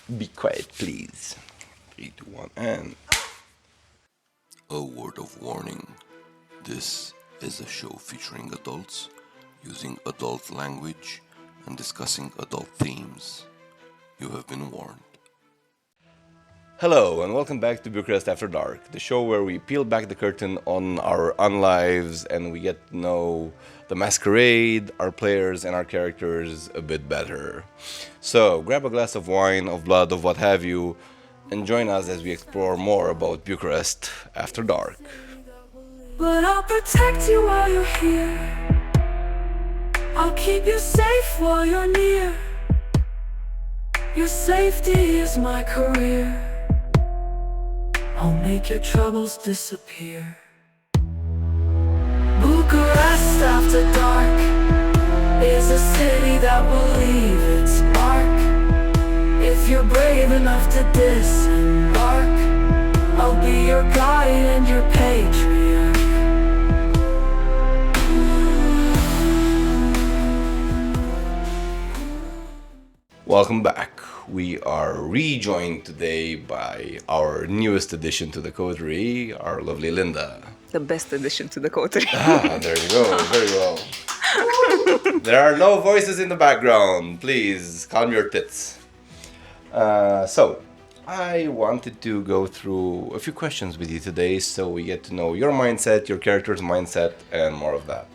Be quiet, please. 3, 2, 1, and... A word of warning. This is a show featuring adults, using adult language, and discussing adult themes. You have been warned. Hello, and welcome back to Bucharest After Dark, the show where we peel back the curtain on our unlives and we get to know the masquerade, our players, and our characters a bit better. So, grab a glass of wine, of blood, of what have you, and join us as we explore more about Bucharest After Dark. But I'll protect you while you're here. I'll keep you safe while you're near. Your safety is my career. I'll make your troubles disappear. Bucharest After Dark is a city that will leave its mark. If you're brave enough to disembark, I'll be your guide and your patriarch. Welcome back. We are rejoined today by our newest addition to the coterie, our lovely Linda. The best addition to the coterie. There you go. Very well. There are no voices in the background. Please calm your tits. So, I wanted to go through a few questions with you today so we get to know your mindset, your character's mindset, and more of that.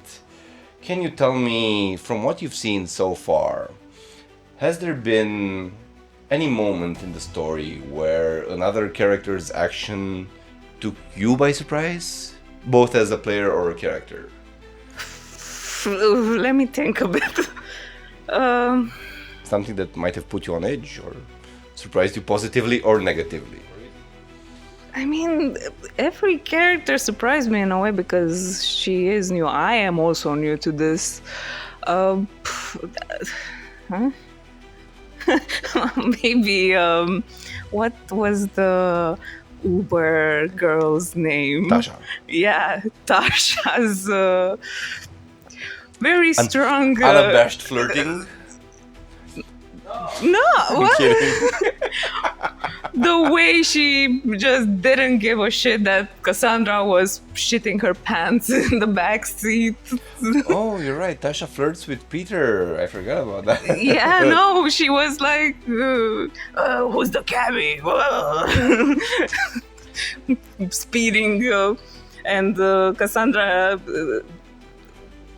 Can you tell me, from what you've seen so far, has there been any moment in the story where another character's action took you by surprise, both as a player or a character? Let me think a bit. Something that might have put you on edge or surprised you positively or negatively? I mean, every character surprised me in a way because she is new. I am also new to this. Maybe, what was the Uber girl's name? Tasha. Yeah, Tasha's very strong. Unabashed flirting? No, I'm what? kidding. The way she just didn't give a shit that Cassandra was shitting her pants in the back seat. Oh, you're right. Tasha flirts with Peter. I forgot about that. Yeah, no, she was like, who's the cabbie? Speeding, and Cassandra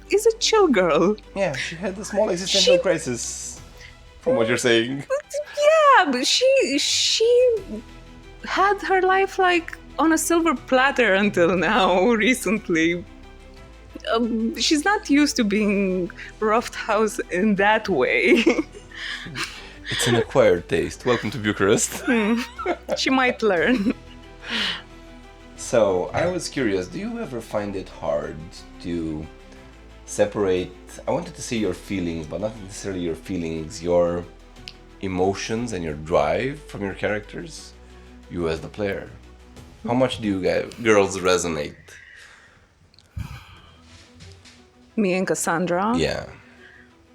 is a chill girl. Yeah, she had a small existential crisis, from what you're saying. Yeah, but she had her life like on a silver platter until now, recently. She's not used to being roughed house in that way. It's an acquired taste. Welcome to Bucharest. She might learn. So, I was curious, do you ever find it hard to separate, I wanted to say your feelings, but not necessarily your feelings, your emotions and your drive from your characters, you as the player? How much do you girls resonate? Me and Cassandra? Yeah.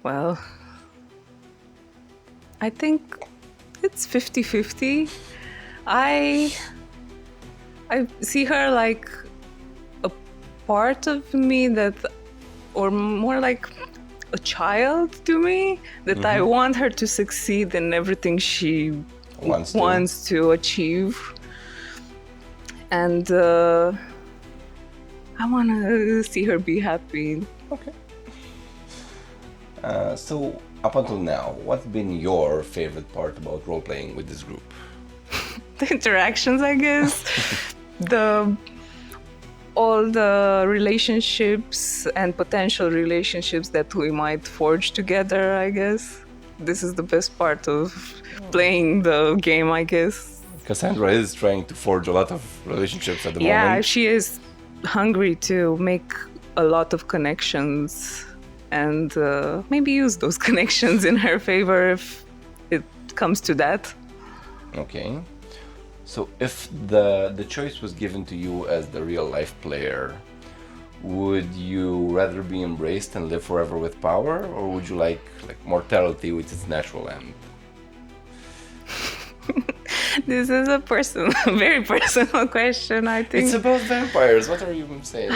Well, I think it's 50-50. I see her like a part of me that, or more like a child to me, that I want her to succeed in everything she wants to achieve. And I want to see her be happy. Okay. So, up until now, what's been your favorite part about role-playing with this group? The interactions, I guess. All the relationships and potential relationships that we might forge together, I guess. This is the best part of playing the game, I guess. Cassandra is trying to forge a lot of relationships at the Yeah, moment. she is hungry to make a lot of connections and maybe use those connections in her favor if it comes to that. Okay. So if the choice was given to you as the real life player, would you rather be embraced and live forever with power, or would you like mortality with its natural end? This is a personal, very personal question, I think. It's about vampires. What are you saying?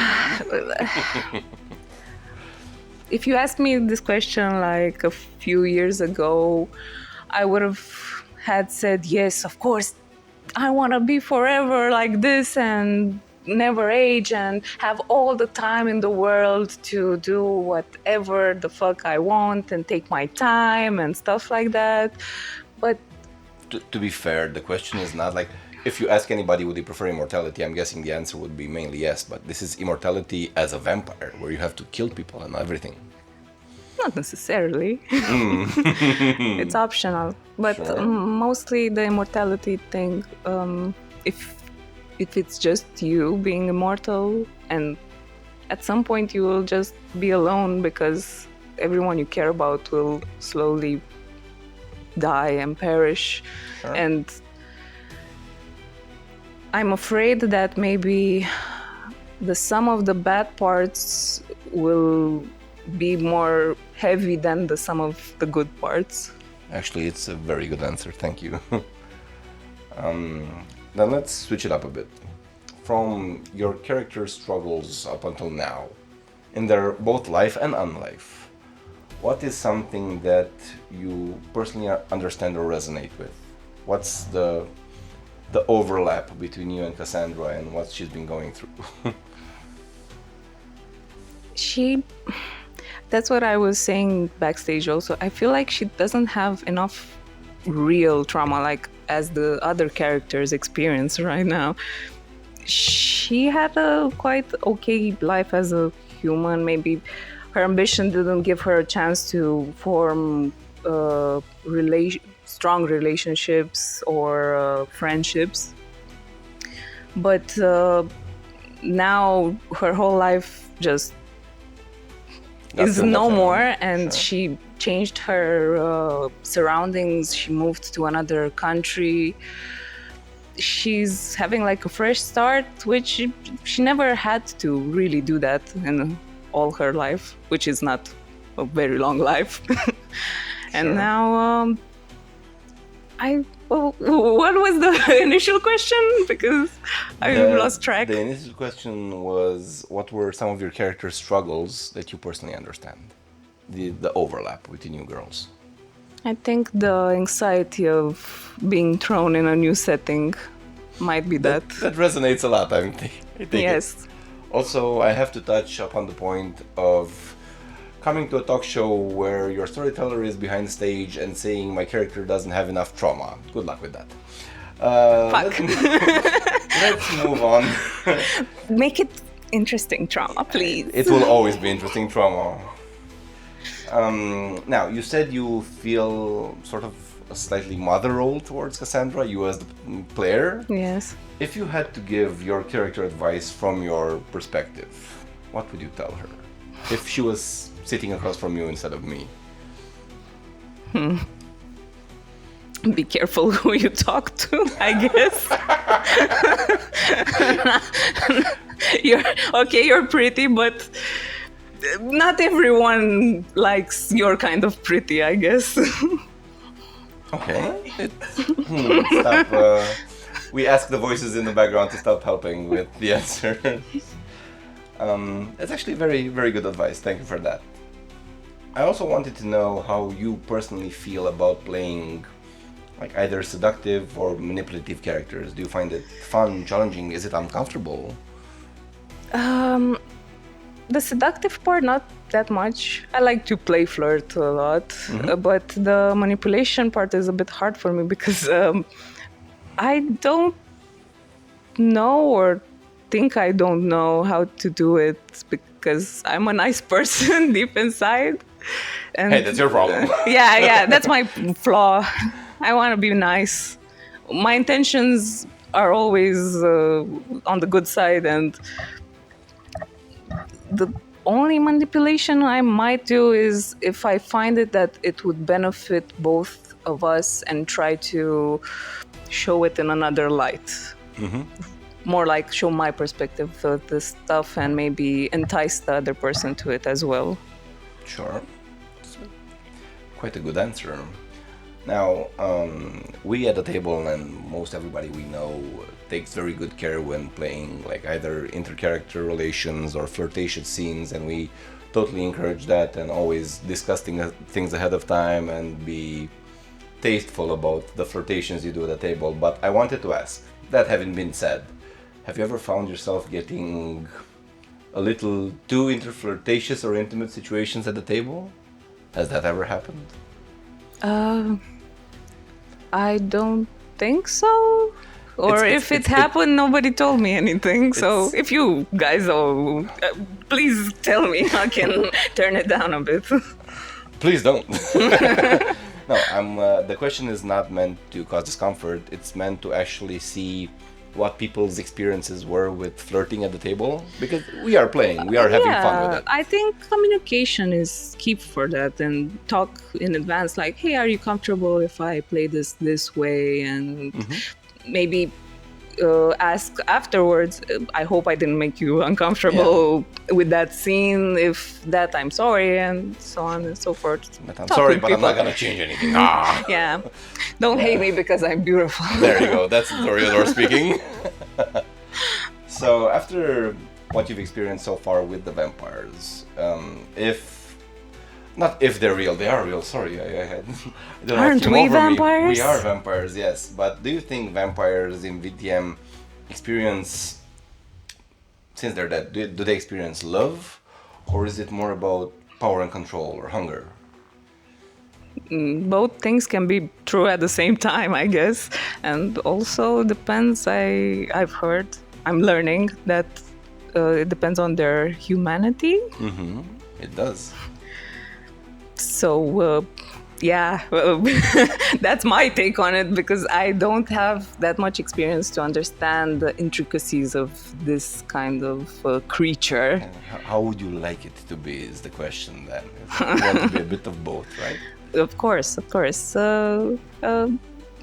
If you asked me this question like a few years ago, I would have had said, yes, of course, I want to be forever like this and never age and have all the time in the world to do whatever the fuck I want and take my time and stuff like that. But To be fair, the question is not like, if you ask anybody would they prefer immortality, I'm guessing the answer would be mainly yes, but this is immortality as a vampire, where you have to kill people and everything. not necessarily. It's optional. But Sure. mostly the immortality thing, if it's just you being immortal, and at some point you will just be alone because everyone you care about will slowly die and perish. Sure. And I'm afraid that maybe the sum of the bad parts will be more heavy than the sum of the good parts. Actually, it's a very good answer. Thank you. Then let's switch it up a bit. From your character's struggles up until now, in their both life and unlife, what is something that you personally understand or resonate with? What's the overlap between you and Cassandra and what she's been going through? That's what I was saying backstage also. I feel like she doesn't have enough real trauma, like as the other characters experience right now. She had a quite okay life as a human. Maybe her ambition didn't give her a chance to form strong relationships or friendships. But now her whole life just is no more, and Sure. she changed her surroundings. She moved to another country. She's having like a fresh start, which she never had to really do that in all her life, which is not a very long life. And Sure. now what was the initial question? Because I lost track. The initial question was, what were some of your character's struggles that you personally understand? The overlap between you girls. I think the anxiety of being thrown in a new setting might be that. That resonates a lot, I think. Yes. Also, I have to touch upon the point of coming to a talk show where your storyteller is behind the stage and saying my character doesn't have enough trauma. Good luck with that. Fuck. Let's move on. Make it interesting trauma, please. It will always be interesting trauma. Now, you said you feel sort of a slightly mother role towards Cassandra, you as the player. Yes. If you had to give your character advice from your perspective, what would you tell her? If she was sitting across from you instead of me. Be careful who you talk to, I guess. You're pretty, but not everyone likes your kind of pretty, I guess. Okay. Stop. We ask the voices in the background to stop helping with the answer. That's actually very, very good advice. Thank you for that. I also wanted to know how you personally feel about playing like either seductive or manipulative characters. Do you find it fun, challenging? Is it uncomfortable? The seductive part, not that much. I like to play flirt a lot, but the manipulation part is a bit hard for me because I don't know or think I don't know how to do it because I'm a nice person deep inside. And Hey, that's your problem. yeah, that's my flaw. I want to be nice. My intentions are always on the good side, and the only manipulation I might do is if I find it that it would benefit both of us and try to show it in another light. More like show my perspective of this stuff and maybe entice the other person to it as well. Sure. Quite a good answer. Now, we at the table and most everybody we know takes very good care when playing like either inter-character relations or flirtatious scenes, and we totally encourage that and always discuss things ahead of time and be tasteful about the flirtations you do at the table. But I wanted to ask, that having been said, have you ever found yourself getting a little too into flirtatious or intimate situations at the table? Has that ever happened? I don't think so. Or if it happened, nobody told me anything. So if you guys all, please tell me. I can turn it down a bit. Please don't. No, the question is not meant to cause discomfort. It's meant to actually see what people's experiences were with flirting at the table, because we are playing, we are having fun with it. I think communication is key for that, and talk in advance, like, hey, are you comfortable if I play this way? And maybe ask afterwards, I hope I didn't make you uncomfortable with that scene. If that, I'm sorry, and so on and so forth. But I'm sorry, but I'm not gonna change anything. Yeah, don't hate me because I'm beautiful. There you go, that's Toreador speaking. So after what you've experienced so far with the vampires, not if they're real, they are real, sorry, I don't know, Aren't we vampires? We are vampires, yes, but do you think vampires in VTM experience, since they're dead, do they experience love, or is it more about power and control or hunger? Both things can be true at the same time, I guess, and also depends. I'm learning that it depends on their humanity. It does. So that's my take on it, because I don't have that much experience to understand the intricacies of this kind of creature. How would you like it to be is the question then. You want to be a bit of both, right? Of course.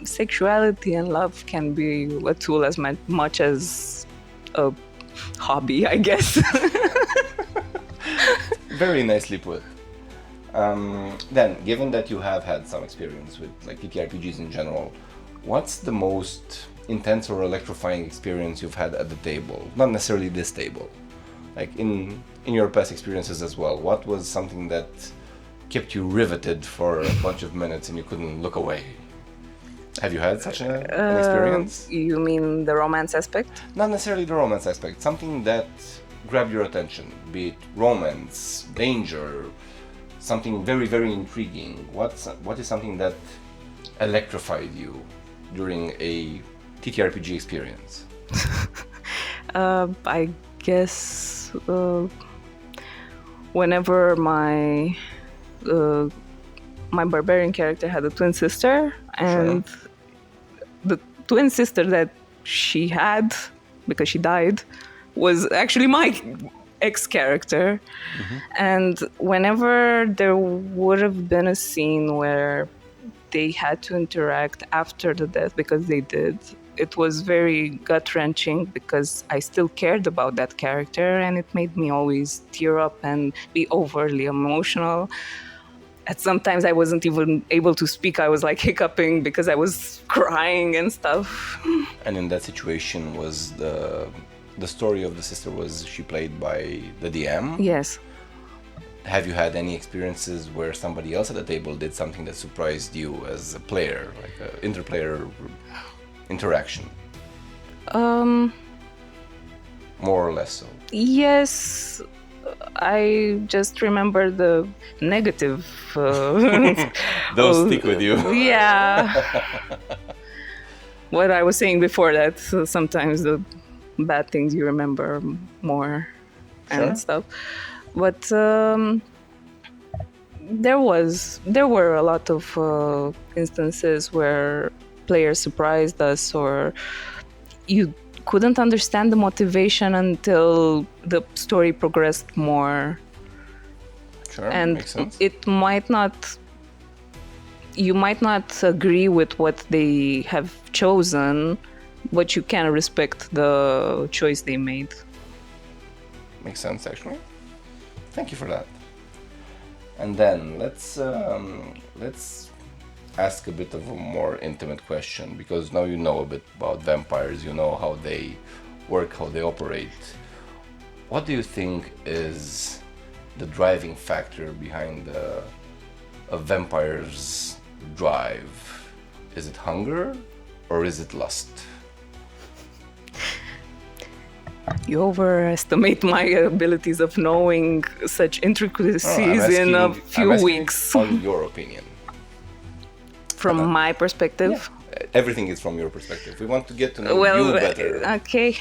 Sexuality and love can be a tool as much as a hobby, I guess. Very nicely put. Then, given that you have had some experience with like TTRPGs in general, what's the most intense or electrifying experience you've had at the table? Not necessarily this table, like in your past experiences as well. What was something that kept you riveted for a bunch of minutes and you couldn't look away? Have you had such an experience? You mean the romance aspect? Not necessarily the romance aspect, something that grabbed your attention, be it romance, danger, something very, very intriguing. What is something that electrified you during a TTRPG experience? I guess whenever my barbarian character had a twin sister, and the twin sister that she had, because she died, was actually my ex-character. And whenever there would have been a scene where they had to interact after the death, because they did, it was very gut-wrenching, because I still cared about that character, and it made me always tear up and be overly emotional. And sometimes I wasn't even able to speak. I was like hiccuping because I was crying and stuff. And in that situation, was the story of the sister, was she played by the DM? Yes. Have you had any experiences where somebody else at the table did something that surprised you as a player, like an interplayer interaction? More or less so. Yes. I just remember the negative. Those stick with you. Yeah. What I was saying before, that sometimes the bad things you remember more and stuff. But there were a lot of instances where players surprised us, or you couldn't understand the motivation until the story progressed more. Sure, and makes sense. You might not agree with what they have chosen, but you can respect the choice they made. Makes sense, actually. Thank you for that. And then let's ask a bit of a more intimate question, because now you know a bit about vampires, you know how they work, how they operate. What do you think is the driving factor behind a vampire's drive? Is it hunger or is it lust? You overestimate my abilities of knowing such intricacies in a few weeks. On your opinion. From my perspective. Yeah. Everything is from your perspective. We want to get to know you better. Okay.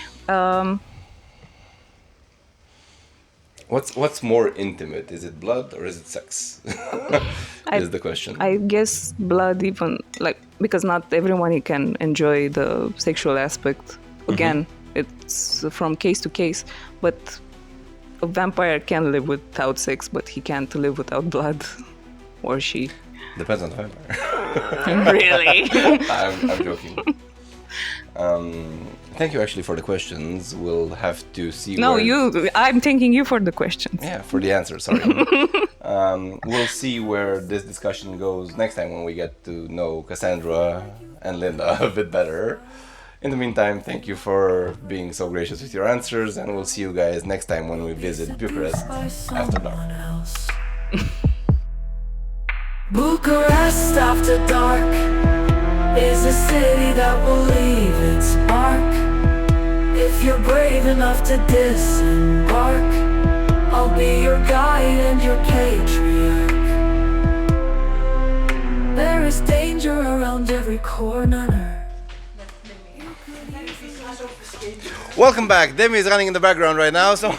What's more intimate? Is it blood or is it sex? Is the question. I guess blood, even because not everyone can enjoy the sexual aspect. Again, it's from case to case. But a vampire can live without sex, but he can't live without blood, or she. Depends on the vampire. Really? I'm joking. Thank you actually for the questions. We'll have to see. I'm thanking you for the questions. Yeah, for the answer, sorry. We'll see where this discussion goes next time when we get to know Cassandra and Linda a bit better. In the meantime, thank you for being so gracious with your answers, and we'll see you guys next time when we visit Bucharest After Dark. Bucharest After Dark is a city that will leave its mark. If you're brave enough to disembark, I'll be your guide and your patriarch. There is danger around every corner. Welcome back. Demi is running in the background right now, so